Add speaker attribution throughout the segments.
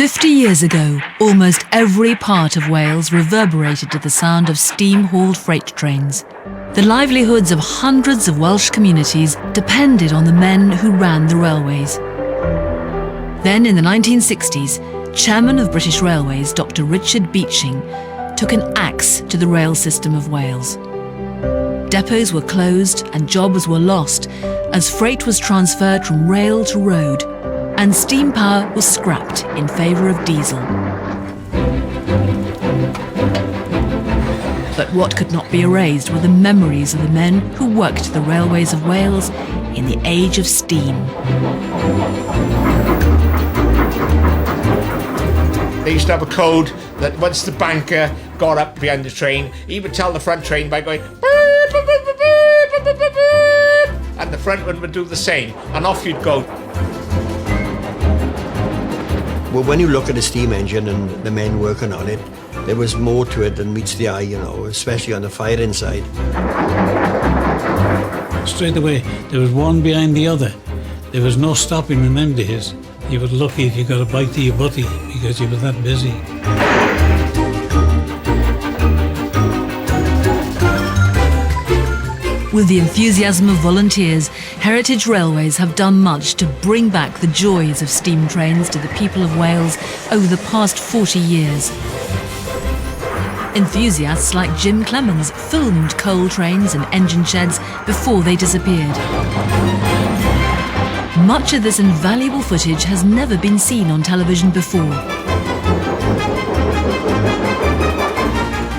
Speaker 1: 50 years ago, almost every part of Wales reverberated to the sound of steam-hauled freight trains. The livelihoods of hundreds of Welsh communities depended on the men who ran the railways. Then in the 1960s, Chairman of British Railways, Dr. Richard Beeching, took an axe to the rail system of Wales. Depots were closed and jobs were lost as freight was transferred from rail to road, and steam power was scrapped in favour of diesel. But what could not be erased were the memories of the men who worked the railways of Wales in the age of steam.
Speaker 2: They used to have a code that once the banker got up behind the train, he would tell the front train by going beep, beep, beep, beep, beep, beep, beep, beep, and the front one would do the same, and off you'd go.
Speaker 3: Well, when you look at a steam engine and the men working on it, there was more to it than meets the eye, you know, especially on the firing side.
Speaker 4: Straight away, there was one behind the other. There was no stopping in them days. You were lucky if you got a bite to your butty because you were that busy.
Speaker 1: With the enthusiasm of volunteers, Heritage Railways have done much to bring back the joys of steam trains to the people of Wales over the past 40 years. Enthusiasts like Jim Clemens filmed coal trains and engine sheds before they disappeared. Much of this invaluable footage has never been seen on television before.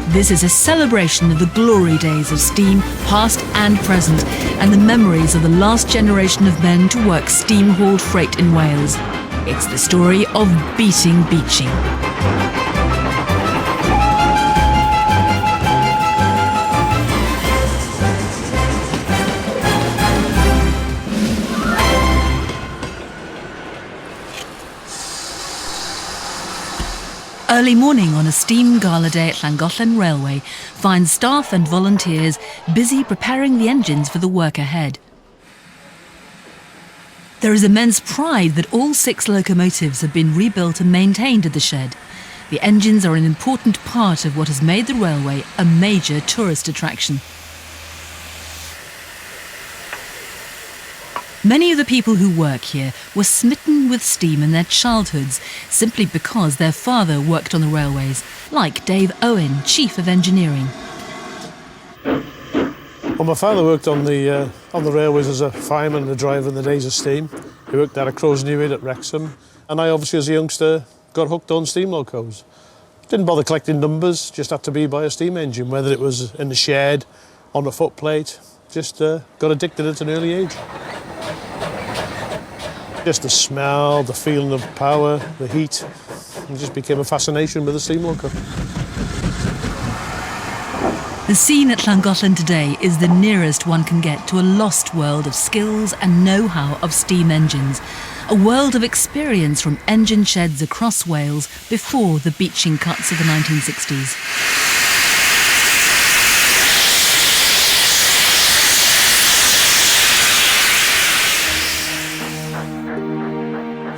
Speaker 1: This is a celebration of the glory days of steam, past and present, and the memories of the last generation of men to work steam-hauled freight in Wales. It's the story of Beeching. Early morning on a steam gala day at Llangollen Railway finds staff and volunteers busy preparing the engines for the work ahead. There is immense pride that all 6 locomotives have been rebuilt and maintained at the shed. The engines are an important part of what has made the railway a major tourist attraction. Many of the people who work here were smitten with steam in their childhoods simply because their father worked on the railways, like Dave Owen, Chief of Engineering.
Speaker 5: Well, my father worked on the railways as a fireman and a driver in the days of steam. He worked out at Crows Newid at Wrexham, and I obviously as a youngster got hooked on steam locos. Didn't bother collecting numbers, just had to be by a steam engine, whether it was in the shed, on the footplate, just got addicted at an early age. Just the smell, the feeling of power, the heat, it just became a fascination with the steam loco.
Speaker 1: The scene at Llangollen today is the nearest one can get to a lost world of skills and know-how of steam engines, a world of experience from engine sheds across Wales before the Beeching cuts of the 1960s.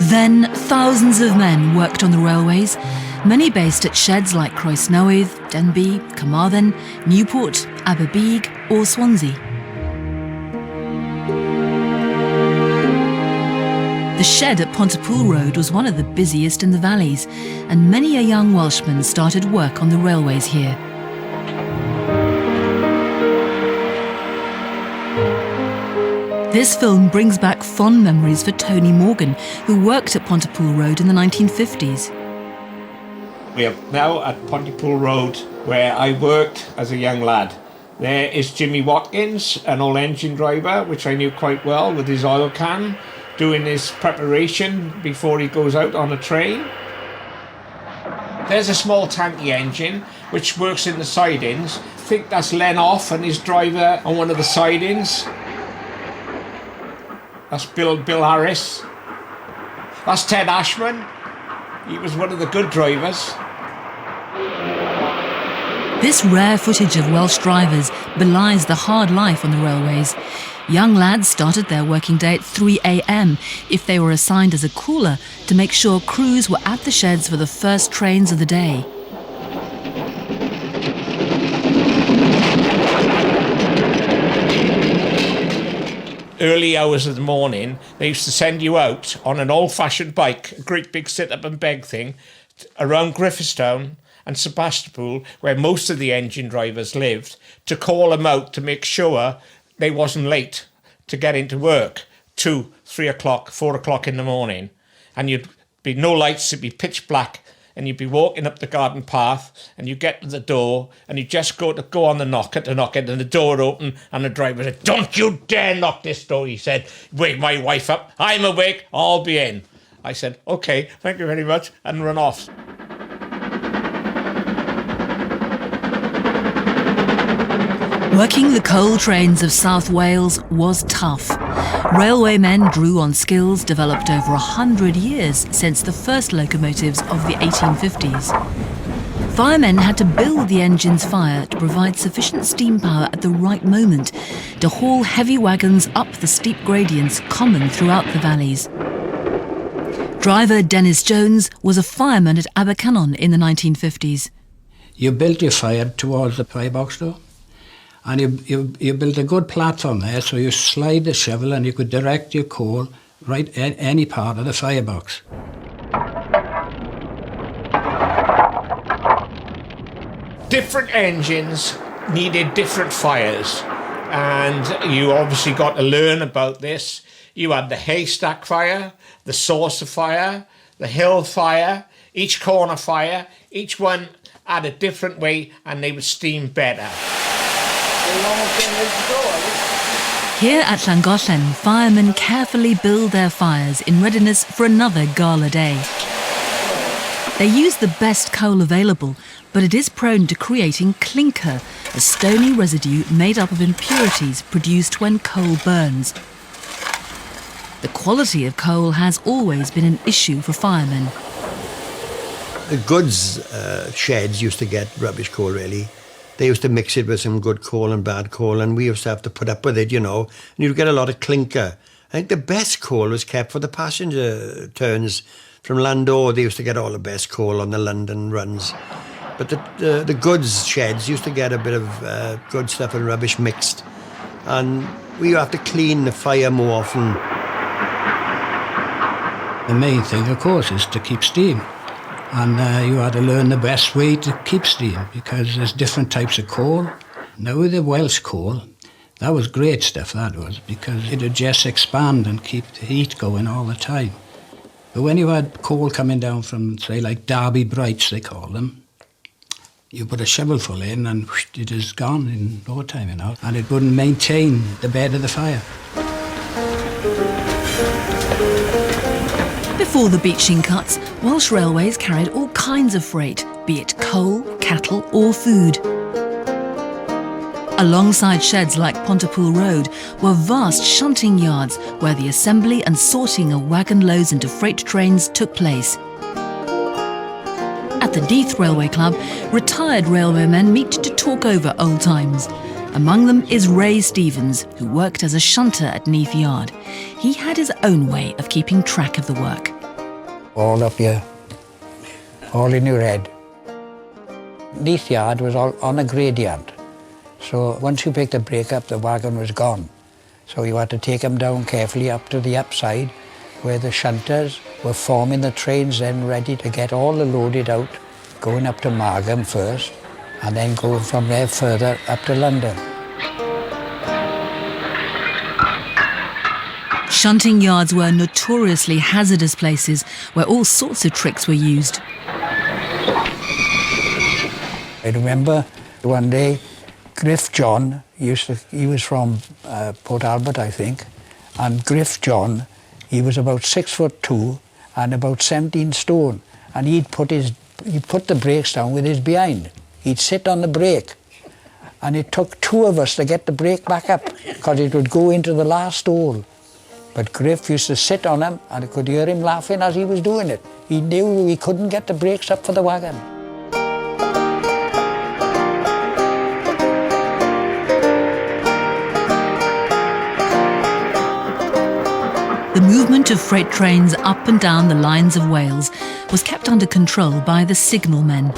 Speaker 1: Then, thousands of men worked on the railways, many based at sheds like Croesnewydd, Denbigh, Carmarthen, Newport, Aberbeeg or Swansea. The shed at Pontypool Road was one of the busiest in the valleys, and many a young Welshman started work on the railways here. This film brings back fond memories for Tony Morgan, who worked at Pontypool Road in the 1950s.
Speaker 2: We are now at Pontypool Road, where I worked as a young lad. There is Jimmy Watkins, an old engine driver, which I knew quite well, with his oil can, doing his preparation before he goes out on a train. There's a small tanky engine, which works in the sidings. I think that's Len Off and his driver on one of the sidings. That's Bill Harris. That's Ted Ashman. He was one of the good drivers.
Speaker 1: This rare footage of Welsh drivers belies the hard life on the railways. Young lads started their working day at 3 a.m. if they were assigned as a cooler to make sure crews were at the sheds for the first trains of the day.
Speaker 2: Early hours of the morning, they used to send you out on an old-fashioned bike, a great big sit-up-and-beg thing, around Griffithstown and Sebastopol, where most of the engine drivers lived, to call them out to make sure they wasn't late to get into work 2, 3 o'clock, 4 o'clock in the morning. And you'd be no lights, it'd be pitch black, and you'd be walking up the garden path, and you get to the door, and you just go on the knocker to knock it, and the door would open, and the driver said, "Don't you dare knock this door," he said. "Wake my wife up. I'm awake. I'll be in." I said, "Okay, thank you very much," and run off.
Speaker 1: Working the coal trains of South Wales was tough. Railwaymen drew on skills developed over 100 years since the first locomotives of the 1850s. Firemen had to build the engine's fire to provide sufficient steam power at the right moment to haul heavy wagons up the steep gradients common throughout the valleys. Driver Dennis Jones was a fireman at Abercynon in the 1950s.
Speaker 6: You built your fire towards the firebox door, and you built a good platform there, so you slide the shovel and you could direct your coal right at any part of the firebox.
Speaker 2: Different engines needed different fires, and you obviously got to learn about this. You had the haystack fire, the saucer fire, the hill fire, each corner fire. Each one had a different way, and they would steam better.
Speaker 1: Here at Llangollen, firemen carefully build their fires in readiness for another gala day. They use the best coal available, but it is prone to creating clinker, a stony residue made up of impurities produced when coal burns. The quality of coal has always been an issue for firemen.
Speaker 3: The goods sheds used to get rubbish coal, really. They used to mix it with some good coal and bad coal, and we used to have to put up with it, you know. And you'd get a lot of clinker. I think the best coal was kept for the passenger turns from Landau. They used to get all the best coal on the London runs. But the goods sheds used to get a bit of good stuff and rubbish mixed. And we have to clean the fire more often.
Speaker 6: The main thing, of course, is to keep steam. And you had to learn the best way to keep steam, because there's different types of coal. Now with the Welsh coal, that was great stuff, that was, because it would just expand and keep the heat going all the time. But when you had coal coming down from, say, like Derby Brights, they call them, you put a shovelful in and whoosh, it is gone in no time, you know, and it wouldn't maintain the bed of the fire.
Speaker 1: Before the Beeching cuts, Welsh railways carried all kinds of freight, be it coal, cattle or food. Alongside sheds like Pontypool Road were vast shunting yards where the assembly and sorting of wagon loads into freight trains took place. At the Death Railway Club, retired railwaymen meet to talk over old times. Among them is Ray Stevens, who worked as a shunter at Neath Yard. He had his own way of keeping track of the work.
Speaker 7: All up here, all in your head. Neath Yard was all on a gradient. So once you picked the brake up, the wagon was gone. So you had to take them down carefully up to the upside, where the shunters were forming the trains then ready to get all the loaded out, going up to Margam first, and then going from there further up to London.
Speaker 1: Shunting yards were notoriously hazardous places where all sorts of tricks were used.
Speaker 7: I remember one day, Griff John, he was from Port Albert, I think, and Griff John, he was about 6'2" and about 17 stone, and he'd put the brakes down with his behind. He'd sit on the brake, and it took two of us to get the brake back up, because it would go into the last hole. But Griff used to sit on him, and I could hear him laughing as he was doing it. He knew he couldn't get the brakes up for the wagon.
Speaker 1: the movement of freight trains up and down the lines of Wales was kept under control by the signalmen.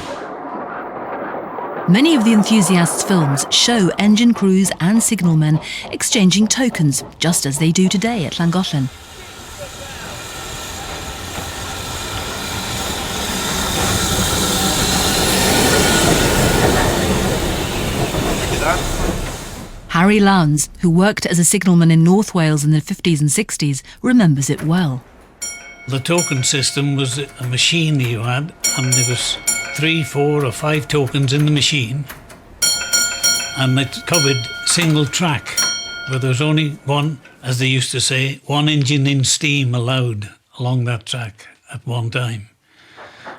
Speaker 1: Many of the enthusiasts' films show engine crews and signalmen exchanging tokens, just as they do today at Llangollen. Harry Lowndes, who worked as a signalman in North Wales in the 50s and 60s, remembers it well.
Speaker 4: The token system was a machine you had, and there was 3, 4 or 5 tokens in the machine, and it covered single track, where there was only one, as they used to say, one engine in steam allowed along that track at one time.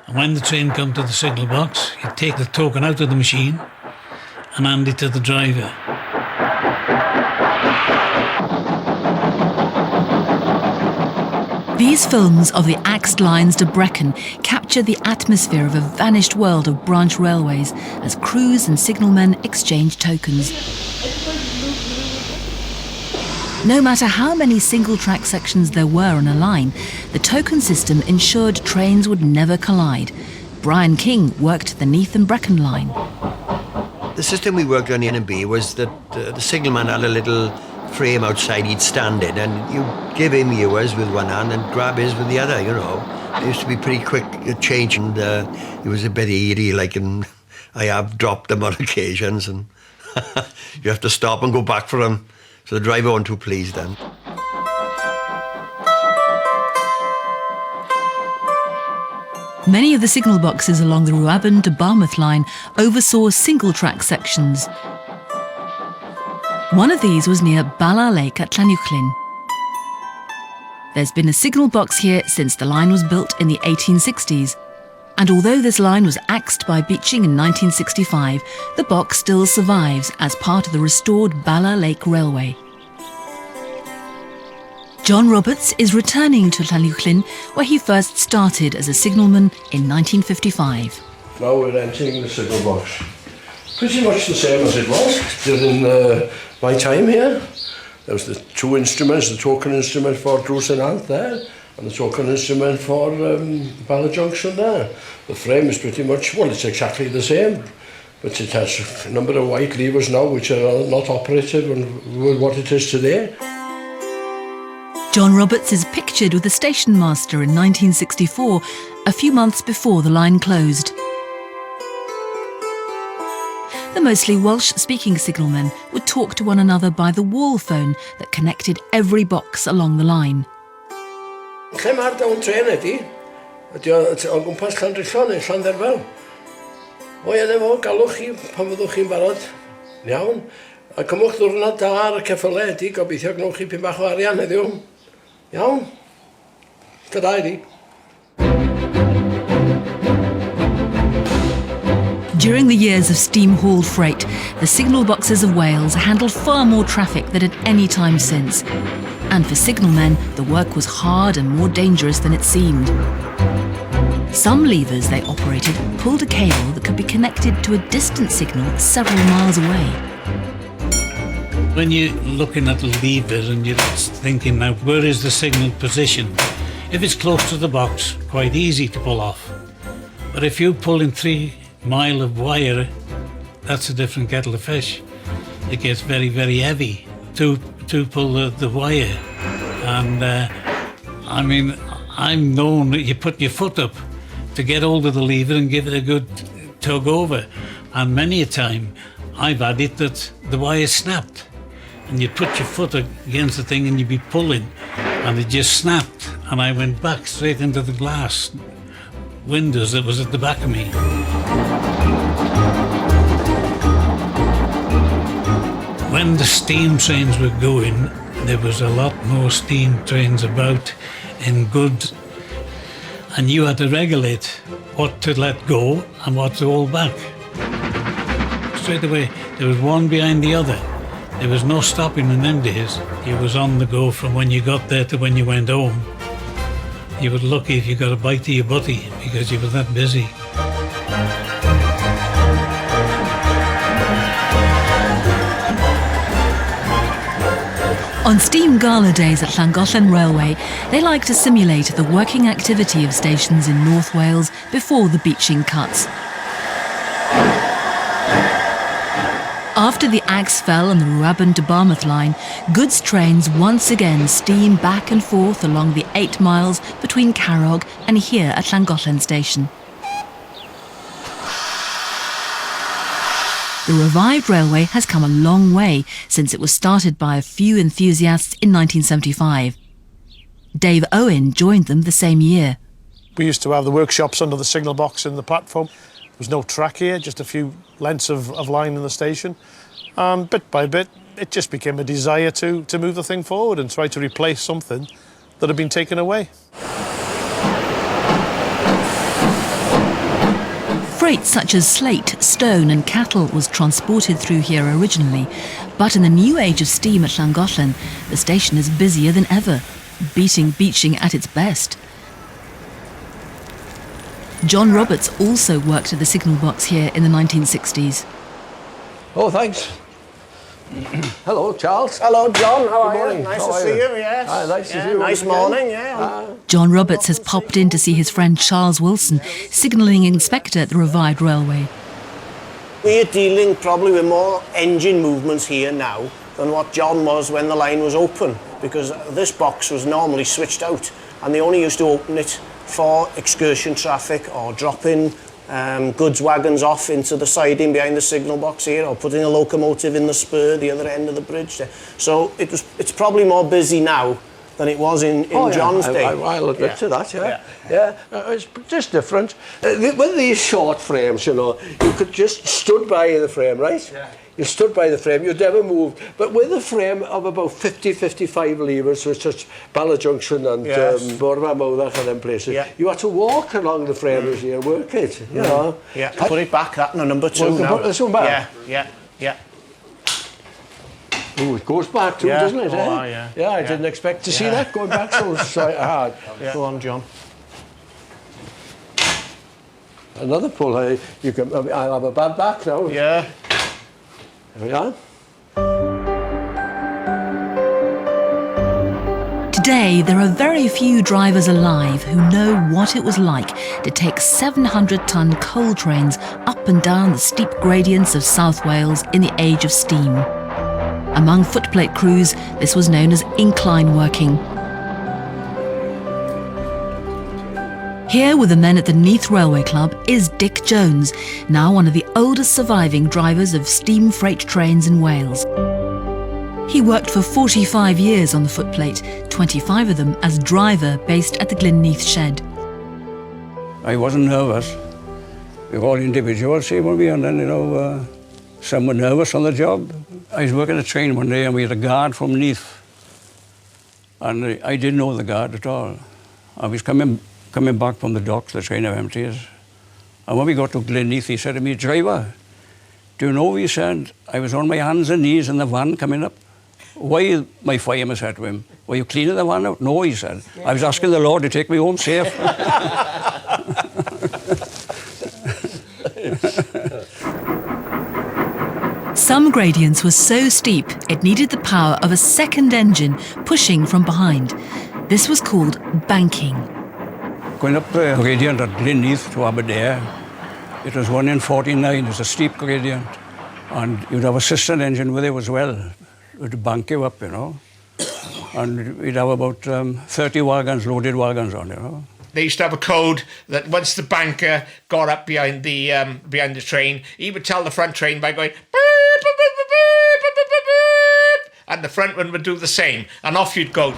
Speaker 4: And when the train come to the signal box, you'd take the token out of the machine and hand it to the driver.
Speaker 1: These films of the axed lines to Brecon capture the atmosphere of a vanished world of branch railways as crews and signalmen exchange tokens. No matter how many single-track sections there were on a line, the token system ensured trains would never collide. Brian King worked the Neath and Brecon line.
Speaker 3: The system we worked on in N&B was that the signalman had a little frame outside he'd stand in, and you give him yours with one hand and grab his with the other, you know. It used to be pretty quick change, and it was a bit eerie, like, and I have dropped them on occasions, and you have to stop and go back for them. So the driver wasn't too pleased then.
Speaker 1: Many of the signal boxes along the Rhuaben to Barmouth line oversaw single-track sections. One of these was near Bala Lake at Llanuwchllyn. There's been a signal box here since the line was built in the 1860s, and although this line was axed by Beeching in 1965, the box still survives as part of the restored Bala Lake Railway. John Roberts is returning to Llanuwchllyn, where he first started as a signalman in 1955.
Speaker 8: Now we're entering the signal box. Pretty much the same as it was during my time here. There was the 2 instruments, the token instrument for Drws and Ant there, and the token instrument for Bala Junction there. The frame is pretty much, well, it's exactly the same, but it has a number of white levers now which are not operative with what it is today.
Speaker 1: John Roberts is pictured with the station master in 1964, a few months before the line closed. The mostly Welsh-speaking signalmen would talk to one another by the wall phone that connected every box along the line.
Speaker 8: Lle mae'r dawn tren ydi? Ydi o gwmpas Llandrillo neu Llanderfel? O ie, nefo, galwch chi pan fyddwch chi'n barod. Iawn. A cymwch ddwrnod da ar y ceffylau ydi, gobeithio gnwch chi pum bach o arian heddiw. Iawn. Ta-da i di.
Speaker 1: During the years of steam-hauled freight, the signal boxes of Wales handled far more traffic than at any time since. And for signalmen, the work was hard and more dangerous than it seemed. Some levers they operated pulled a cable that could be connected to a distant signal several miles away.
Speaker 4: When you're looking at the lever and you're thinking, now, where is the signal position? If it's close to the box, quite easy to pull off. But if you're pulling 3 miles of wire, that's a different kettle of fish. It gets very, very heavy to pull the wire. And I mean, I'm known that you put your foot up to get hold of the lever and give it a good tug over. And many a time I've had it that the wire snapped, and you put your foot against the thing and you'd be pulling, and it just snapped, and I went back straight into the glass windows that was at the back of me. When the steam trains were going, there was a lot more steam trains about in good, and you had to regulate what to let go and what to hold back. Straight away, there was one behind the other. There was no stopping in them days. You was on the go from when you got there to when you went home. You were lucky if you got a bite to your butty because you were that busy.
Speaker 1: On steam gala days at Llangollen Railway, they like to simulate the working activity of stations in North Wales before the Beeching cuts. After the axe fell on the Rhuaben to Barmouth line, goods trains once again steam back and forth along the 8 miles between Carrog and here at Llangollen station. The revived railway has come a long way since it was started by a few enthusiasts in 1975. Dave Owen joined them the same year.
Speaker 5: We used to have the workshops under the signal box in the platform. There was no track here, just a few lengths of line in the station. Bit by bit, it just became a desire to move the thing forward and try to replace something that had been taken away.
Speaker 1: Freight such as slate, stone and cattle was transported through here originally, but in the new age of steam at Llangollen, the station is busier than ever, beating Beeching at its best. John Roberts also worked at the signal box here in the 1960s.
Speaker 8: Oh, thanks. Hello, Charles.
Speaker 9: Hello, John. How are
Speaker 8: morning.
Speaker 9: you? Nice
Speaker 8: How
Speaker 9: to
Speaker 8: are
Speaker 9: see
Speaker 8: you?
Speaker 9: you, yes.
Speaker 8: Hi, nice to see you
Speaker 9: Nice
Speaker 8: again.
Speaker 9: morning, yeah.
Speaker 1: John Roberts has popped in to see his friend Charles Wilson, signalling inspector at the revived railway.
Speaker 9: We're dealing probably with more engine movements here now than what John was when the line was open, because this box was normally switched out and they only used to open it for excursion traffic or dropping goods wagons off into the siding behind the signal box here, or putting a locomotive in the spur the other end of the bridge there. So it's probably more busy now than it was in John's day.
Speaker 8: I'll admit to that, yeah. It's just different. With these short frames, you know, you could just stood by the frame, right? Yeah. You stood by the frame, you'd never moved. But with a frame of about 50, 55 litres, which is Bala Junction and Bormamouth and them places, you had to walk along the frame as you work it, you know.
Speaker 9: Yeah, put it back, that no, number 2 now.
Speaker 8: Put this one back?
Speaker 9: Yeah.
Speaker 8: Oh, it goes back too, doesn't it?
Speaker 9: Yeah,
Speaker 8: I didn't expect to see that going back so hard.
Speaker 9: Yeah. Go on, John.
Speaker 8: Another pull, I'll have a bad back now.
Speaker 9: Yeah.
Speaker 8: There we are.
Speaker 1: Today, there are very few drivers alive who know what it was like to take 700-ton coal trains up and down the steep gradients of South Wales in the age of steam. Among footplate crews, this was known as incline working. Here with the men at the Neath Railway Club is Dick Jones, now one of the oldest surviving drivers of steam freight trains in Wales. He worked for 45 years on the footplate, 25 of them as driver based at the Glynneath shed.
Speaker 10: I wasn't nervous. We were all individuals, see, weren't we? And then, you know, some were nervous on the job. I was working a train one day and we had a guard from Neath. And I didn't know the guard at all. I was coming back from the docks, the train of empties. And when we got to Glynneath, he said to me, "Driver, do you know," he said, "I was on my hands and knees in the van coming up." "Why?" my fireman said to him. "Were you cleaning the van out?" "No," he said. "I was asking the Lord to take me home safe."
Speaker 1: Some gradients were so steep it needed the power of a second engine pushing from behind. This was called banking.
Speaker 10: Going up the gradient at Glynneath to Aberdare, it was 1 in 49, it's a steep gradient. And you'd have a cistern engine with it as well. It would bank you up, you know. And we'd have about 30 wagons, loaded wagons on, you know.
Speaker 2: They used to have a code that once the banker got up behind the train, he would tell the front train by going, beep, beep, beep, beep, beep, beep, beep, beep, and the front one would do the same, and off you'd go.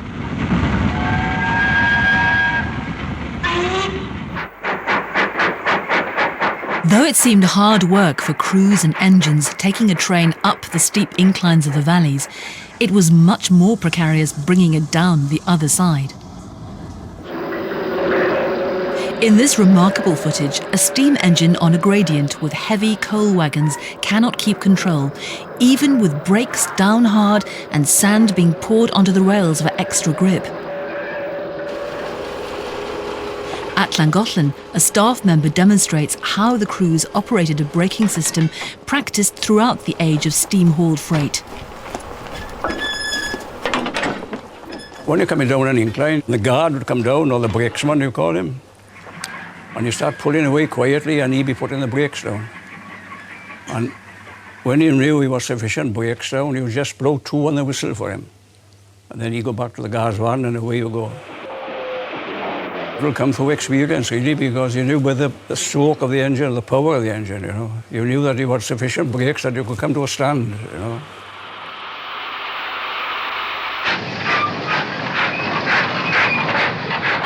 Speaker 1: Though it seemed hard work for crews and engines taking a train up the steep inclines of the valleys, it was much more precarious bringing it down the other side. In this remarkable footage, a steam engine on a gradient with heavy coal wagons cannot keep control, even with brakes down hard and sand being poured onto the rails for extra grip. At Llangollen, a staff member demonstrates how the crews operated a braking system practiced throughout the age of steam-hauled freight.
Speaker 10: When you're coming down an incline, the guard would come down, or the brakesman, you call him, and you start pulling away quietly, and he'd be putting the brakes down. And when he knew he was sufficient brakes down, he would just blow 2 on the whistle for him. And then he'd go back to the guard's van, and away you go. It will come through experience, really, because you knew with the stroke of the engine, the power of the engine, you know. You knew that you had sufficient brakes that you could come to a stand, you know.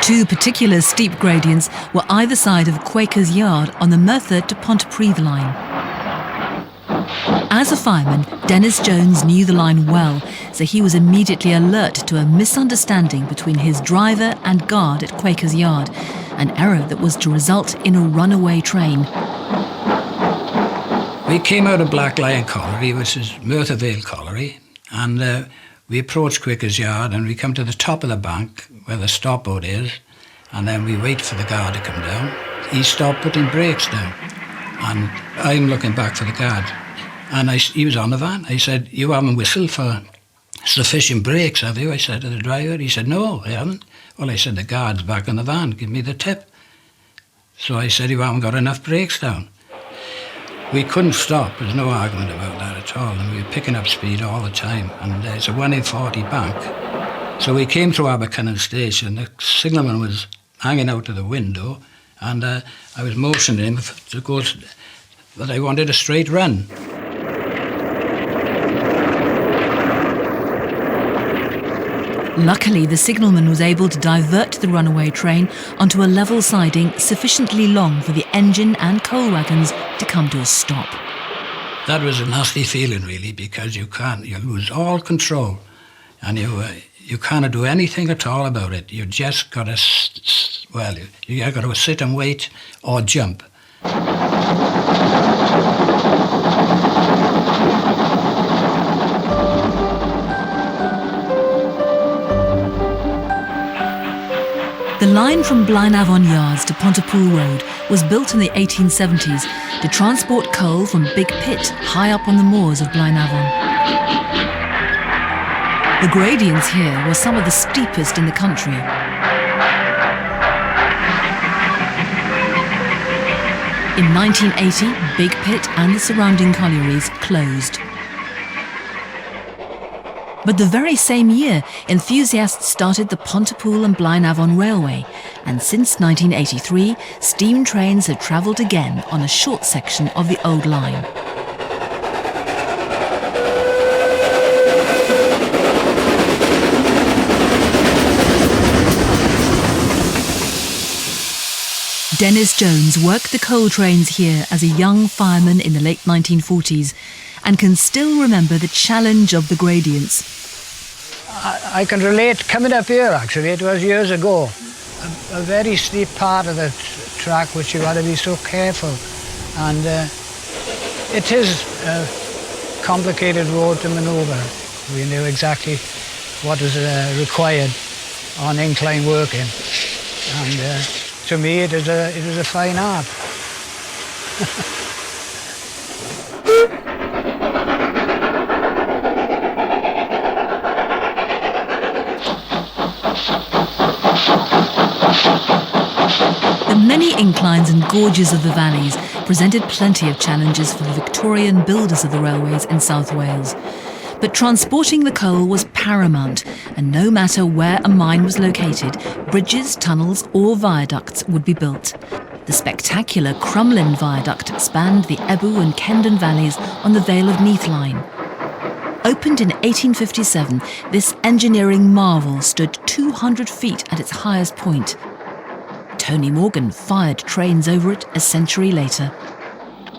Speaker 1: Two particular steep gradients were either side of Quaker's Yard on the Merthyr to Pontypridd line. As a fireman, Dennis Jones knew the line well, so he was immediately alert to a misunderstanding between his driver and guard at Quaker's Yard, an error that was to result in a runaway train.
Speaker 6: We came out of Black Lion Colliery, which is Merthyr Vale Colliery, and we approached Quaker's Yard, and we come to the top of the bank where the stopboard is, and then we wait for the guard to come down. He stopped putting brakes down, and I'm looking back for the guard. And he was on the van. I said, "You haven't whistled for sufficient brakes, have you?" I said to the driver. He said, "No, I haven't." Well, I said, "The guard's back in the van, give me the tip." So I said, "You haven't got enough brakes down." We couldn't stop, there's no argument about that at all, and we were picking up speed all the time, and it's a 1 in 40 bank. So we came through Abercynon station, the signalman was hanging out of the window, and I was motioning him to go, that I wanted a straight run.
Speaker 1: Luckily, the signalman was able to divert the runaway train onto a level siding sufficiently long for the engine and coal wagons to come to a stop.
Speaker 6: That was a nasty feeling, really, because you lose all control, and you can't do anything at all about it. You just got to, you got to sit and wait or jump.
Speaker 1: The line from Blaenavon Yards to Pontypool Road was built in the 1870s to transport coal from Big Pit high up on the moors of Blaenavon. The gradients here were some of the steepest in the country. In 1980, Big Pit and the surrounding collieries closed. But the very same year, enthusiasts started the Pontypool and Blaenavon Railway, and since 1983, steam trains had travelled again on a short section of the old line. Dennis Jones worked the coal trains here as a young fireman in the late 1940s, and can still remember the challenge of the gradients.
Speaker 7: I can relate coming up here, actually. It was years ago. A very steep part of the track which you got to be so careful. And it is a complicated road to manoeuvre. We knew exactly what was required on incline working. And to me it is a fine art.
Speaker 1: The many inclines and gorges of the valleys presented plenty of challenges for the Victorian builders of the railways in South Wales. But transporting the coal was paramount, and no matter where a mine was located, bridges, tunnels or viaducts would be built. The spectacular Crumlin Viaduct spanned the Ebw and Kendon valleys on the Vale of Neath line. Opened in 1857, this engineering marvel stood 200 feet at its highest point. Tony Morgan fired trains over it a century later.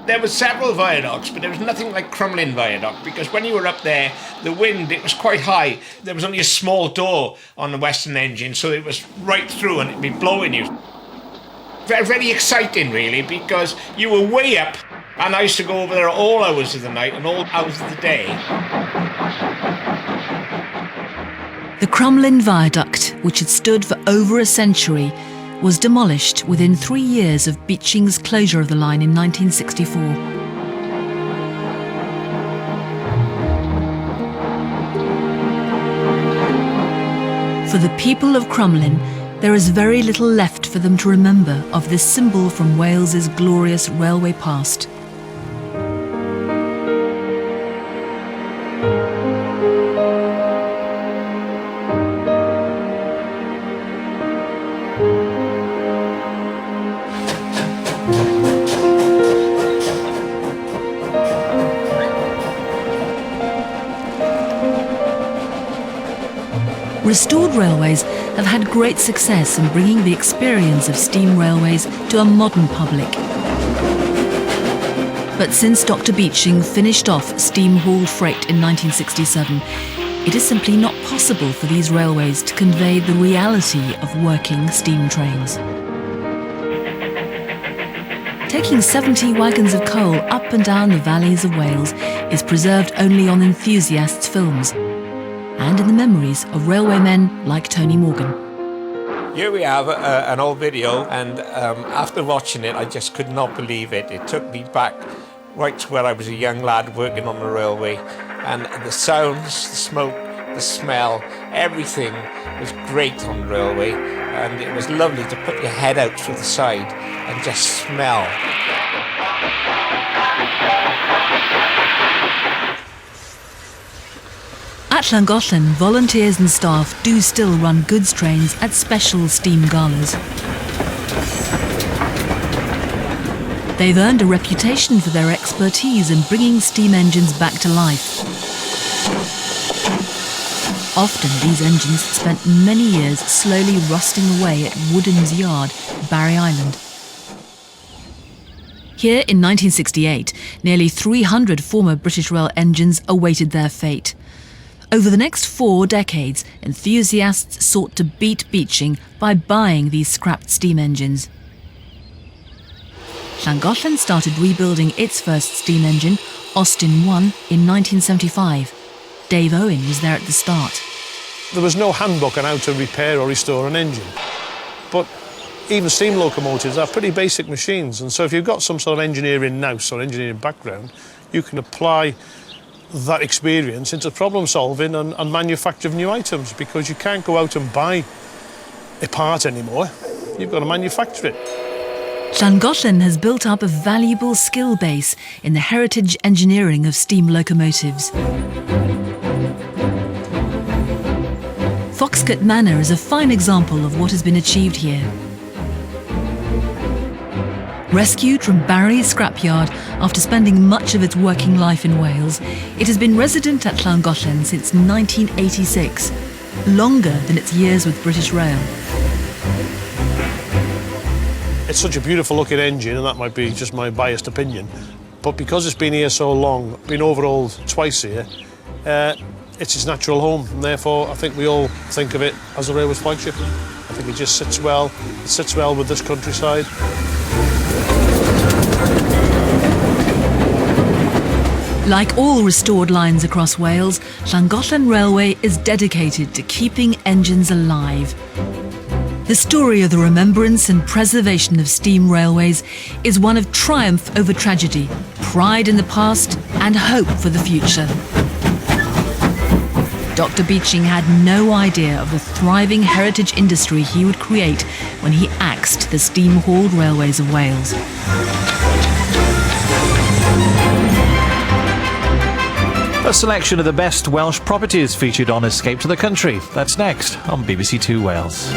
Speaker 2: There were several viaducts, but there was nothing like Crumlin Viaduct, because when you were up there, the wind, it was quite high. There was only a small door on the western engine, so it was right through and it'd be blowing you. Very, very exciting, really, because you were way up, and I used to go over there at all hours of the night and all hours of the day.
Speaker 1: The Crumlin Viaduct, which had stood for over a century, was demolished within 3 years of Beeching's closure of the line in 1964. For the people of Crumlin, there is very little left for them to remember of this symbol from Wales's glorious railway past. Restored railways have had great success in bringing the experience of steam railways to a modern public. But since Dr. Beeching finished off steam-hauled freight in 1967, it is simply not possible for these railways to convey the reality of working steam trains. Taking 70 wagons of coal up and down the valleys of Wales is preserved only on enthusiasts' films and in the memories of railwaymen like Tony Morgan.
Speaker 2: Here we have an old video, and after watching it I just could not believe it. It took me back right to where I was a young lad working on the railway, and the sounds, the smoke, the smell, everything was great on the railway, and it was lovely to put your head out through the side and just smell.
Speaker 1: At Llangollen, volunteers and staff do still run goods trains at special steam galas. They've earned a reputation for their expertise in bringing steam engines back to life. Often these engines spent many years slowly rusting away at Woodin's Yard, Barry Island. Here in 1968, nearly 300 former British Rail engines awaited their fate. Over the next 4 decades, enthusiasts sought to beat Beeching by buying these scrapped steam engines. Llangollen started rebuilding its first steam engine, Austin 1, in 1975. Dave Owen was there at the start.
Speaker 5: There was no handbook on how to repair or restore an engine. But even steam locomotives are pretty basic machines, and so if you've got some sort of engineering nous or engineering background, you can apply that experience into problem solving and manufacture of new items, because you can't go out and buy a part anymore. You've got to manufacture it.
Speaker 1: Llangollen has built up a valuable skill base in the heritage engineering of steam locomotives. Foxcote Manor is a fine example of what has been achieved here. Rescued from Barry's scrapyard after spending much of its working life in Wales, it has been resident at Llangollen since 1986, longer than its years with British Rail.
Speaker 5: It's such a beautiful looking engine, and that might be just my biased opinion, but because it's been here so long, been overhauled twice here, it's its natural home, and therefore I think we all think of it as a railway's flagship. I think it just sits well with this countryside.
Speaker 1: Like all restored lines across Wales, Llangollen Railway is dedicated to keeping engines alive. The story of the remembrance and preservation of steam railways is one of triumph over tragedy, pride in the past and hope for the future. Dr. Beeching had no idea of the thriving heritage industry he would create when he axed the steam-hauled railways of Wales.
Speaker 11: A selection of the best Welsh properties featured on Escape to the Country. That's next on BBC Two Wales.